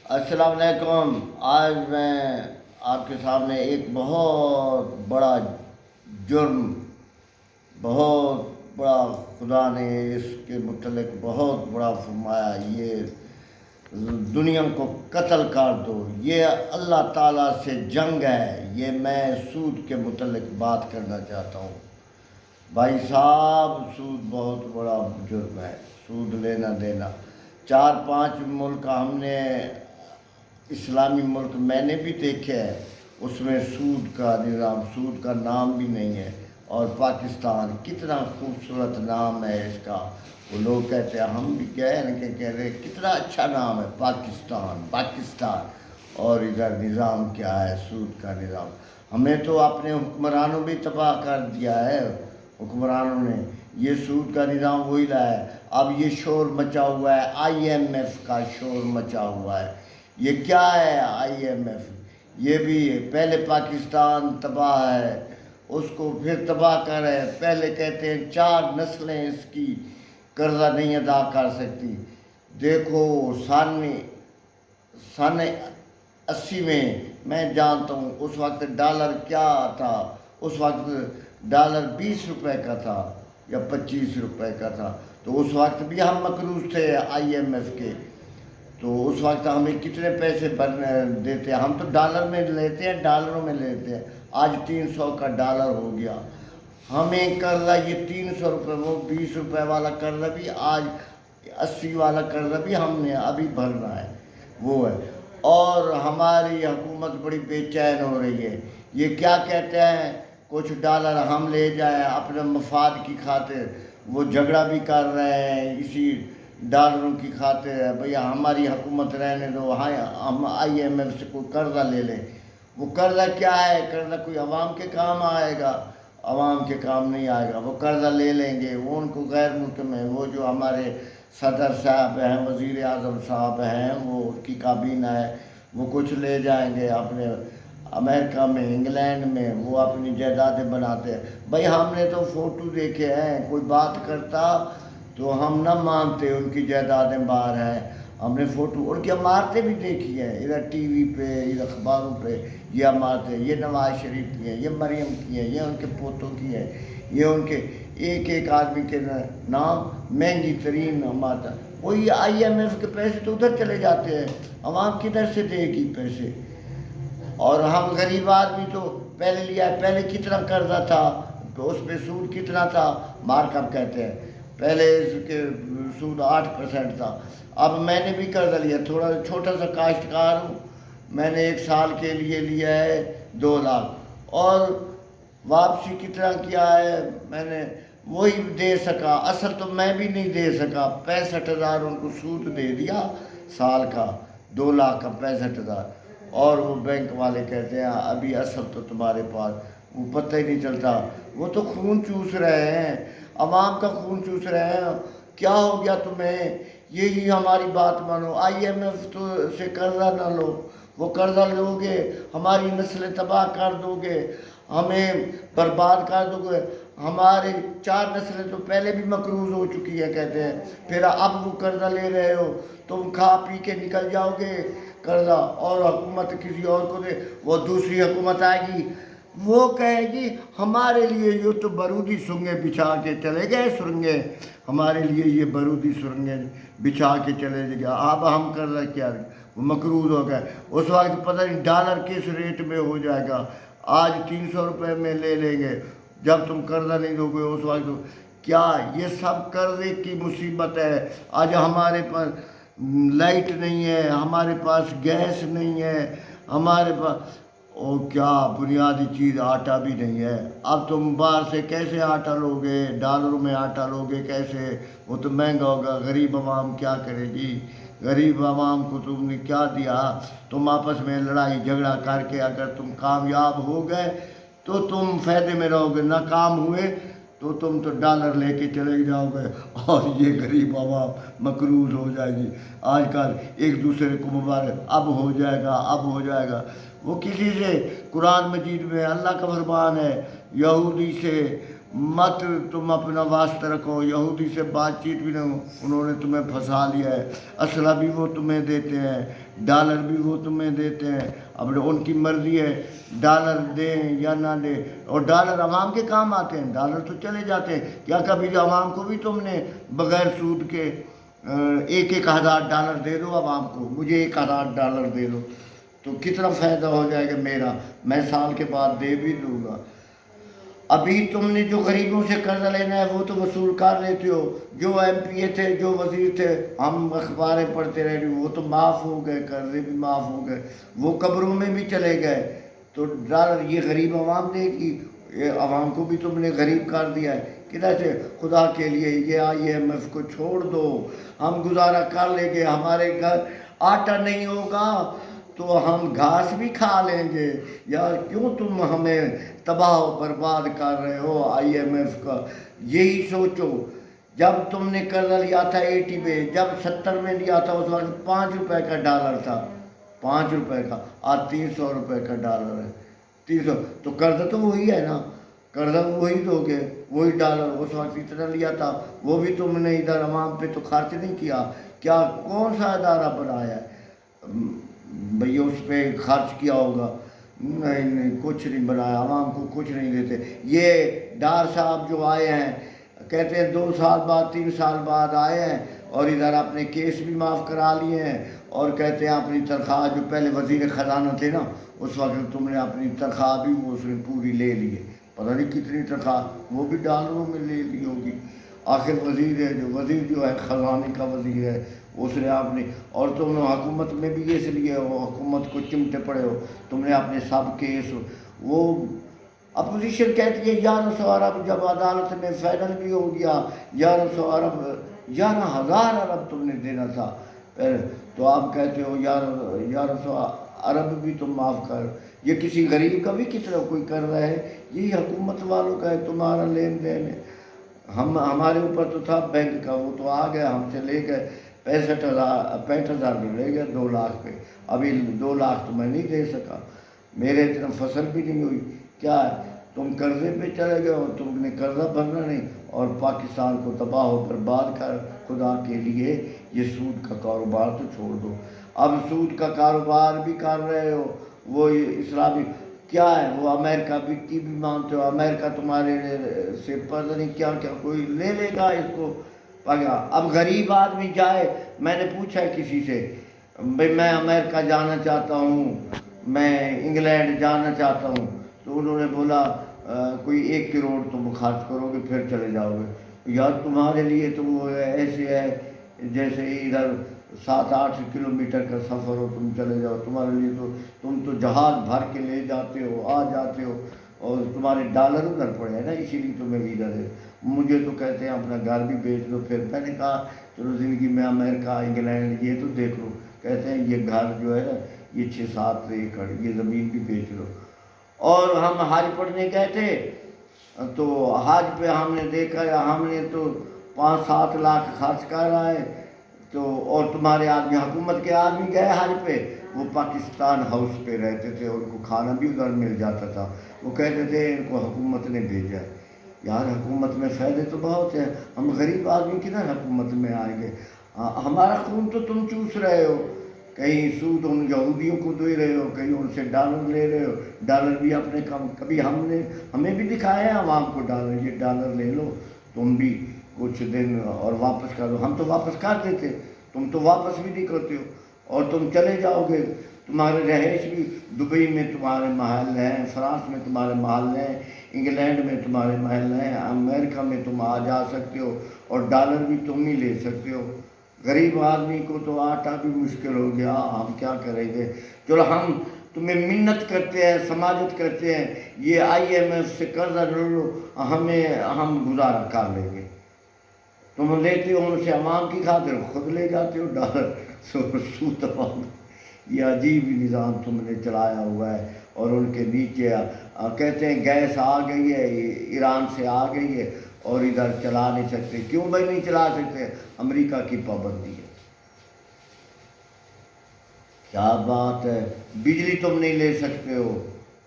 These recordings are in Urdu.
السلام علیکم۔ آج میں آپ کے سامنے ایک بہت بڑا جرم، بہت بڑا، خدا نے اس کے متعلق بہت بڑا فرمایا، یہ دنیا کو قتل کر دو، یہ اللہ تعالیٰ سے جنگ ہے۔ یہ میں سود کے متعلق بات کرنا چاہتا ہوں۔ بھائی صاحب، سود بہت بڑا جرم ہے، سود لینا دینا۔ 4-5 ملک ہم نے، اسلامی ملک میں نے بھی دیکھے ہیں، اس میں سود کا نظام، سود کا نام بھی نہیں ہے۔ اور پاکستان کتنا خوبصورت نام ہے اس کا، وہ لوگ کہتے ہیں، ہم بھی کہہ رہے ہیں کتنا اچھا نام ہے پاکستان، اور ادھر نظام کیا ہے، سود کا نظام۔ ہمیں تو اپنے حکمرانوں بھی تباہ کر دیا ہے، حکمرانوں نے یہ سود کا نظام وہی لایا ہے۔ اب یہ شور مچا ہوا ہے، IMF کا شور مچا ہوا ہے۔ یہ کیا ہے IMF؟ یہ بھی پہلے پاکستان تباہ ہے، اس کو پھر تباہ کر رہے ہیں۔ پہلے کہتے ہیں 4 نسلیں اس کی قرضہ نہیں ادا کر سکتی۔ دیکھو سن 80 میں جانتا ہوں اس وقت ڈالر کیا تھا، اس وقت ڈالر 20 روپے کا تھا یا 25 روپے کا تھا، تو اس وقت بھی ہم مقروض تھے IMF کے۔ تو اس وقت ہمیں کتنے پیسے دیتے ہیں؟ ہم تو ڈالر میں لیتے ہیں، ڈالروں میں لیتے ہیں۔ آج 300 کا ڈالر ہو گیا، ہمیں قرضہ یہ 300 روپے، وہ 20 روپے والا قرضہ بھی، آج 80 والا قرضہ بھی ہم نے ابھی بھرنا ہے، وہ ہے۔ اور ہماری حکومت بڑی بے چین ہو رہی ہے۔ یہ کیا کہتے ہیں، کچھ ڈالر ہم لے جائیں اپنے مفاد کی خاطر، وہ جھگڑا بھی کر رہے ہیں اسی ڈالروں کی خاطر ہے۔ بھئی ہماری حکومت رہنے دو، ہم IMF سے کوئی قرضہ لے لیں۔ وہ قرضہ کیا ہے؟ قرضہ کوئی عوام کے کام آئے گا؟ عوام کے کام نہیں آئے گا۔ وہ قرضہ لے لیں گے، وہ ان کو غیر ملک میں، وہ جو ہمارے صدر صاحب ہیں، وزیر اعظم صاحب ہیں، وہ ان کی کابینہ ہے، وہ کچھ لے جائیں گے اپنے امریکہ میں، انگلینڈ میں، وہ اپنی جائیدادیں بناتے ہیں۔ بھئی ہم نے تو فوٹو دیکھے ہیں، کوئی بات کرتا تو ہم نہ مانتے ان کی جائیدادیں باہر ہیں۔ ہم نے فوٹو ان کی عمارتیں بھی دیکھی ہیں، ادھر ٹی وی پہ، ادھر اخباروں پہ، یہ عمارتیں، یہ نواز شریف کی ہیں، یہ مریم کی ہیں، یہ ان کے پوتوں کی ہیں، یہ ان کے ایک آدمی کے نام مہنگی ترین عمارت۔ وہی IMF کے پیسے تو ادھر چلے جاتے ہیں، عوام کدھر سے دے گی پیسے؟ اور ہم غریب آدمی تو پہلے لیا ہے، پہلے کتنا قرضہ تھا، اس پہ سود کتنا تھا، مارک اپ کہتے ہیں، پہلے اس کے سود 8% تھا۔ اب میں نے بھی قرضہ لیا، تھوڑا چھوٹا سا کاشتکار ہوں، میں نے 1 سال کے لیے لیا ہے 2 لاکھ، اور واپسی کتنا کیا ہے میں نے، وہی دے سکا، اصل تو میں بھی نہیں دے سکا، 65,000 ان کو سود دے دیا سال کا، 2 لاکھ کا 65,000۔ اور وہ بینک والے کہتے ہیں ابھی اصل تو تمہارے پاس، وہ پتہ ہی نہیں چلتا، وہ تو خون چوس رہے ہیں، عوام کا خون چوس رہے ہیں۔ کیا ہو گیا تمہیں؟ یہی ہماری بات مانو، IMF تو سے قرضہ نہ لو، وہ قرضہ لو گے ہماری نسلیں تباہ کر دو گے، ہمیں برباد کر دو گے۔ ہمارے 4 نسلیں تو پہلے بھی مقروض ہو چکی ہے کہتے ہیں، پھر اب وہ قرضہ لے رہے ہو، تم کھا پی کے نکل جاؤ گے قرضہ، اور حکومت کسی اور کو دے، وہ دوسری حکومت آئے گی، وہ کہے گی ہمارے لیے یہ تو بارودی سرنگیں بچھا کے چلے گئے، سرنگیں ہمارے لیے یہ بارودی سرنگیں بچھا کے چلے گئے، اب ہم قرضہ کیا، وہ مقروض ہو گئے۔ اس وقت پتہ نہیں ڈالر کس ریٹ میں ہو جائے گا، آج 300 روپے میں لے لیں گے، جب تم قرضہ نہیں دو گے اس وقت کیا؟ یہ سب قرضے کی مصیبت ہے۔ آج ہمارے پاس لائٹ نہیں ہے، ہمارے پاس گیس نہیں ہے، ہمارے پاس اور کیا بنیادی چیز آٹا بھی نہیں ہے۔ اب تم باہر سے کیسے آٹا لو گے؟ ڈالروں میں آٹا لو گے کیسے؟ وہ تو مہنگا ہوگا، غریب عوام کیا کرے گی؟ غریب عوام کو تم نے کیا دیا؟ تم آپس میں لڑائی جھگڑا کر کے اگر تم کامیاب ہو گئے تو تم فائدے میں رہو گے، ناکام ہوئے تو تم تو ڈالر لے کے چلے جاؤ گے، اور یہ غریب عوام مقروض ہو جائے گی۔ آج کل ایک دوسرے کو مبارک، اب ہو جائے گا، اب ہو جائے گا، وہ کسی سے، قرآن مجید میں اللہ کا فرمان ہے، یہودی سے مت تم اپنا واسطہ رکھو، یہودی سے بات چیت بھی نہ ہو، انہوں نے تمہیں پھنسا لیا ہے، اسلحہ بھی وہ تمہیں دیتے ہیں، ڈالر بھی وہ تمہیں دیتے ہیں، اب ان کی مرضی ہے ڈالر دیں یا نہ دیں، اور ڈالر عوام کے کام آتے ہیں، ڈالر تو چلے جاتے ہیں، کیا کبھی عوام کو بھی تم نے بغیر سود کے 1,000 ڈالر دے دو عوام کو، مجھے 1,000 ڈالر دے دو تو کتنا فائدہ ہو جائے گا میرا، میں سال کے بعد دے بھی دوں گا۔ ابھی تم نے جو غریبوں سے قرضہ لینا ہے وہ تو وصول کر لیتے ہو، جو ایم پی اے تھے، جو وزیر تھے، ہم اخباریں پڑھتے رہ رہے، وہ تو معاف ہو گئے، قرضے بھی معاف ہو گئے، وہ قبروں میں بھی چلے گئے، تو ڈالر یہ غریب عوام دے گی، یہ عوام کو بھی تم نے غریب کر دیا ہے۔ کدھر سے؟ خدا کے لیے یہ IMF کو چھوڑ دو، ہم گزارا کر لیں گے، ہمارے گھر آٹا نہیں ہوگا تو ہم گھاس بھی کھا لیں گے، یار کیوں تم ہمیں تباہ و برباد کر رہے ہو IMF کا؟ یہی سوچو، جب تم نے قرضہ لیا تھا 80 پہ، جب 70 میں لیا تھا اس وقت 5 روپے کا ڈالر تھا، 5 روپے کا، آج 300 روپے کا ڈالر ہے، 300، تو قرضہ تو وہی ہے نا، قرضہ وہی دو گے، وہی ڈالر اس وقت اتنا لیا تھا، وہ بھی تم نے ادھر عوام پہ تو خرچ نہیں کیا، کیا کون سا ادارہ بنایا ہے بھئی اس پہ خرچ کیا ہوگا؟ نہیں کچھ نہیں بنایا، عوام کو کچھ نہیں دیتے۔ یہ ڈار صاحب جو آئے ہیں کہتے ہیں 2 سال بعد 3 سال بعد آئے ہیں اور ادھر اپنے کیس بھی معاف کرا لیے ہیں، اور کہتے ہیں اپنی تنخواہ، جو پہلے وزیر خزانہ تھے نا اس وقت تم نے اپنی تنخواہ بھی وہ اس نے پوری لے لی ہے، پتہ نہیں کتنی تنخواہ وہ بھی ڈالروں میں لے لی ہوگی۔ آخر وزیر ہے، وزیر جو ہے خزانے کا وزیر ہے، اس نے آپ نے، اور تم حکومت میں بھی اس لیے ہو، حکومت کو چمٹے پڑے ہو، تم نے اپنے سب کیس، وہ اپوزیشن کہتی ہے 1100 ارب جب عدالت میں فائنل بھی ہو گیا، 1100 ارب، 11,000 ارب تم نے دینا تھا تو آپ کہتے ہو 1100 ارب بھی تم معاف کر، یہ کسی غریب کا بھی کتنا کوئی کر رہا ہے؟ یہی حکومت والوں کا ہے، تمہارا لین دین ہے۔ ہمارے اوپر تو تھا بینک کا، وہ تو آ گیا، ہم سے لے گئے 65,000 میں لے گئے 2 لاکھ پہ، ابھی 2 لاکھ تو میں نہیں دے سکا، میرے اتنا فصل بھی نہیں ہوئی، کیا ہے تم قرضے پہ چلے گئے ہو، تم نے قرضہ بھرنا نہیں، اور پاکستان کو تباہ و برباد کر، خدا کے لیے یہ سود کا کاروبار تو چھوڑ دو۔ اب سود کا کاروبار بھی کر رہے ہو، وہ اسلامی کیا ہے، وہ امریکہ کی بھی مانتے ہو، امریکہ تمہارے سے پتہ نہیں کیا کیا کوئی لے لے گا اس کو۔ اب غریب آدمی جائے، میں نے پوچھا ہے کسی سے بھئی میں امریکہ جانا چاہتا ہوں، میں انگلینڈ جانا چاہتا ہوں، تو انہوں نے بولا کوئی 1 کروڑ تم خرچ کرو گے پھر چلے جاؤ گے۔ یار تمہارے لیے تو وہ ایسے ہے جیسے ادھر 7-8 کلومیٹر کا سفر ہو، تم چلے جاؤ، تمہارے لیے تو تم تو جہاز بھر کے لے جاتے ہو، آ جاتے ہو، اور تمہارے ڈالر ادھر پڑے ہیں نا، اسی لیے تمہیں ویزا دے۔ مجھے تو کہتے ہیں اپنا گھر بھی بیچ دو، پھر میں نے کہا چلو زندگی میں امریکہ انگلینڈ یہ تو دیکھ لو، کہتے ہیں یہ گھر جو ہے نا یہ 6-7 ایکڑ یہ زمین بھی بیچ لو۔ اور ہم حج پڑھنے گئے تھے تو حج پہ ہم نے دیکھا، ہم نے تو 5-7 لاکھ خرچ کر رہا ہے، تو اور تمہارے آدمی حکومت کے آدمی گئے حج پہ، وہ پاکستان ہاؤس پہ رہتے تھے، ان کو کھانا بھی ادھر مل جاتا تھا، وہ کہتے تھے ان کو حکومت نے بھیجا ہے۔ یار حکومت میں فائدے تو بہت ہیں، ہم غریب آدمی کدھر حکومت میں آئیں گے؟ ہمارا خون تو تم چوس رہے ہو، کہیں سود ان یہودیوں کو دے رہے ہو، کہیں ان سے ڈالر لے رہے ہو، ڈالر بھی اپنے کم، کبھی ہمیں بھی دکھایا ہے عوام کو ڈالر، یہ ڈالر لے لو تم بھی کچھ دن اور واپس کر دو، ہم تو واپس کر دیتے، تم تو واپس بھی نہیں کرتے ہو، اور تم چلے جاؤ گے، تمہارے رہائش بھی دبئی میں تمہارے محل ہیں، فرانس میں تمہارے محل ہیں، انگلینڈ میں تمہارے محل ہیں، امریکہ میں تم آ جا سکتے ہو، اور ڈالر بھی تم ہی لے سکتے ہو۔ غریب آدمی کو تو آٹا بھی مشکل ہو گیا، ہم کیا کریں گے؟ چلو ہم تمہیں منت کرتے ہیں، سماجت کرتے ہیں، یہ IMF سے قرضہ لے لو، ہم گزارا کر لیں گے، تم لیتے ہو ان سے عوام کی خاطر، خود لے جاتے ہو ڈالر، سود عوام، یہ عجیب نظام تم نے چلایا ہوا ہے۔ اور ان کے نیچے کہتے ہیں گیس آ گئی ہے، ایران سے آ گئی ہے، اور ادھر چلا نہیں سکتے، کیوں بھائی نہیں چلا سکتے؟ امریکہ کی پابندی ہے۔ کیا بات ہے، بجلی تم نہیں لے سکتے ہو،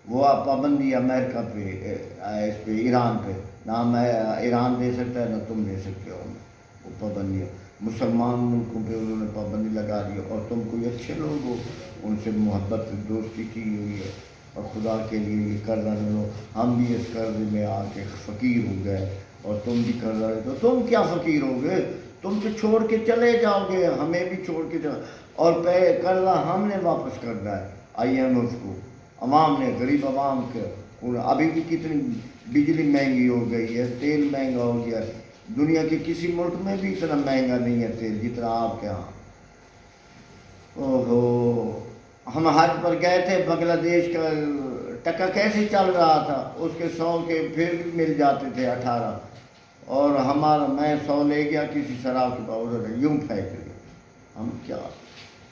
وہ پابندی امریکہ پہ، اس پہ ایران پہ، نہ میں ایران دے سکتا ہے نہ تم دے سکتے ہو، وہ پابندی ہے۔ مسلمان ملکوں پہ انہوں نے پابندی لگا دی، اور تم کوئی اچھے لوگ ہو، ان سے محبت دوستی کی ہوئی ہے، اور خدا کے لیے یہ قرضہ نہ لو۔ ہم بھی اس قرضے میں آ کے فقیر ہو گئے، اور تم بھی قرضہ لے تو تم کیا فقیر ہو گئے؟ تم تو چھوڑ کے چلے جاؤ گے، ہمیں بھی چھوڑ کے جاؤ، اور پہ قرضہ ہم نے واپس کرنا ہے آئی ایم ایف کو، عوام نے، غریب عوام کے۔ ابھی بھی کتنی بجلی مہنگی ہو گئی ہے، تیل مہنگا ہو گیا ہے، دنیا کے کسی ملک میں بھی اتنا مہنگا نہیں ہے تیل جتنا آپ کے یہاں۔ اوہو، ہم حج پر گئے تھے، بنگلہ دیش کا ٹکا کیسے چل رہا تھا، اس کے 100 کے پھر بھی مل جاتے تھے 18، اور ہمارا میں 100 لے گیا کسی شراب کے پاؤڈر یوں پھینک دیا۔ ہم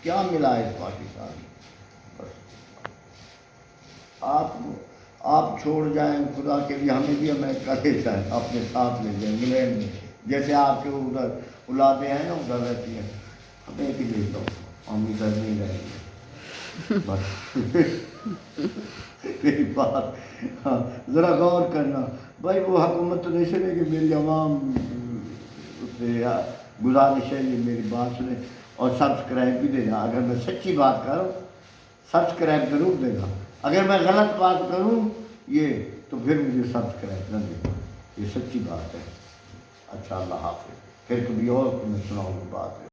کیا ملا ہے اس پاکستان میں؟ بس آپ چھوڑ جائیں خدا کے لیے، ہمیں بھی ہمیں کرے جائیں، اپنے ساتھ لے جائیں انگلینڈ میں، جیسے آپ کے ادھر اولادیں ہیں نا ادھر رہتی ہیں، ہمیں بھی لے جاؤ، ہم ادھر نہیں رہیں گے بس۔ میری بات ہاں ذرا غور کرنا بھائی، وہ حکومت تو نہیں سنے کہ میری عوام سے گزارش ہے یہ میری بات سنیں، اور سبسکرائب بھی دینا، اگر میں سچی بات کروں سبسکرائب ضرور دینا، اگر میں غلط بات کروں یہ تو پھر مجھے سبسکرائب نہ دینا، یہ سچی بات ہے۔ اچھا، اللہ حافظ، پھر کبھی اور تمہیں سناؤں گا بات ہے۔